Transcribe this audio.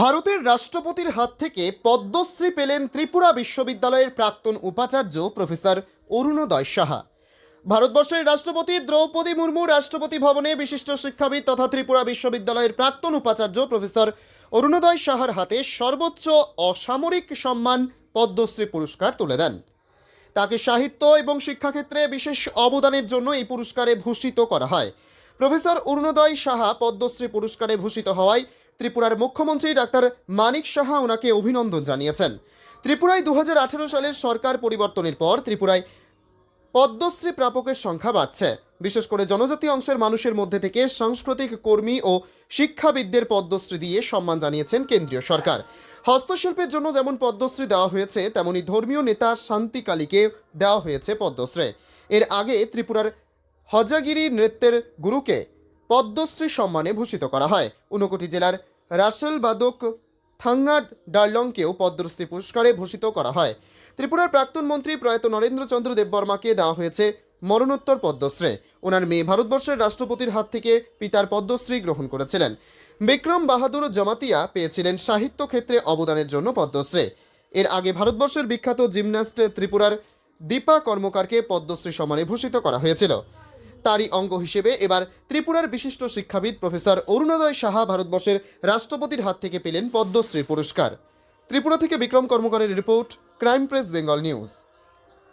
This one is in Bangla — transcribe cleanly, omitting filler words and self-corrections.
ভারতের রাষ্ট্রপতির হাত থেকে পদ্মশ্রী পেলেন ত্রিপুরা বিশ্ববিদ্যালয়ের প্রাক্তন উপাচার্য প্রফেসর অরুণোদয় সাহা। ভারতবর্ষের রাষ্ট্রপতি দ্রৌপদী মুর্মু রাষ্ট্রপতি ভবনে বিশিষ্ট শিক্ষাবিদ তথা ত্রিপুরা বিশ্ববিদ্যালয়ের প্রাক্তন উপাচার্য প্রফেসর অরুণোদয় সাহার হাতে সর্বোচ্চ অসামরিক সম্মান পদ্মশ্রী পুরস্কার তুলে দেন। তাকে সাহিত্য এবং শিক্ষাক্ষেত্রে বিশেষ অবদানের জন্য এই পুরস্কারে ভূষিত করা হয়। প্রফেসর অরুণোদয় সাহা পদ্মশ্রী পুরস্কারে ভূষিত হওয়ায় ত্রিপুরার মুখ্যমন্ত্রী ডাক্তার মানিক সাহা ওনাকে অভিনন্দন জানিয়েছেন। ত্রিপুরায় 2018 সালের সরকার পরিবর্তনের পর ত্রিপুরায় পদ্মশ্রী প্রাপকের সংখ্যা বাড়ছে। বিশেষ করে জনজাতি অংশের মানুষের মধ্যে থেকে সাংস্কৃতিক কর্মী ও শিক্ষাবিদদের পদ্মশ্রী দিয়ে সম্মান জানিয়েছেন কেন্দ্রীয় সরকার। হস্তশিল্পের জন্য যেমন পদ্মশ্রী দেওয়া হয়েছে, তেমনি ধর্মীয় নেতা শান্তিকালীকে দেওয়া হয়েছে পদ্মশ্রী। এর আগে ত্রিপুরার হজাগিরি নৃত্যের গুরুকে পদ্মশ্রী সম্মানে ভূষিত করা হয়। ঊনকোটি জেলার রাসেল বাদক থাঙ্গা ডারলংকেও পদ্মশ্রী পুরস্কারে ভূষিত করা হয়। ত্রিপুরার প্রাক্তন মন্ত্রী প্রয়াত নরেন্দ্রচন্দ্র দেববর্মাকে দেওয়া হয়েছে মরণোত্তর পদ্মশ্রী। ওনার মেয়ে ভারতবর্ষের রাষ্ট্রপতির হাত থেকে পিতার পদ্মশ্রী গ্রহণ করেছিলেন। বিক্রম বাহাদুর জমাতিয়া পেয়েছিলেন সাহিত্য ক্ষেত্রে অবদানের জন্য পদ্মশ্রী। এর আগে ভারতবর্ষের বিখ্যাত জিমন্যাস্ট ত্রিপুরার দীপা কর্মকারকে পদ্মশ্রী সম্মানে ভূষিত করা হয়েছিল। তারই অঙ্গ হিসেবে এবার ত্রিপুরার বিশিষ্ট শিক্ষাবিদ প্রফেসর অরুণোদয় সাহা ভারতবর্ষের রাষ্ট্রপতির হাত থেকে পেলেন পদ্মশ্রী পুরস্কার। ত্রিপুরা থেকে বিক্রম কর্মকারের report, crime press Bengal news.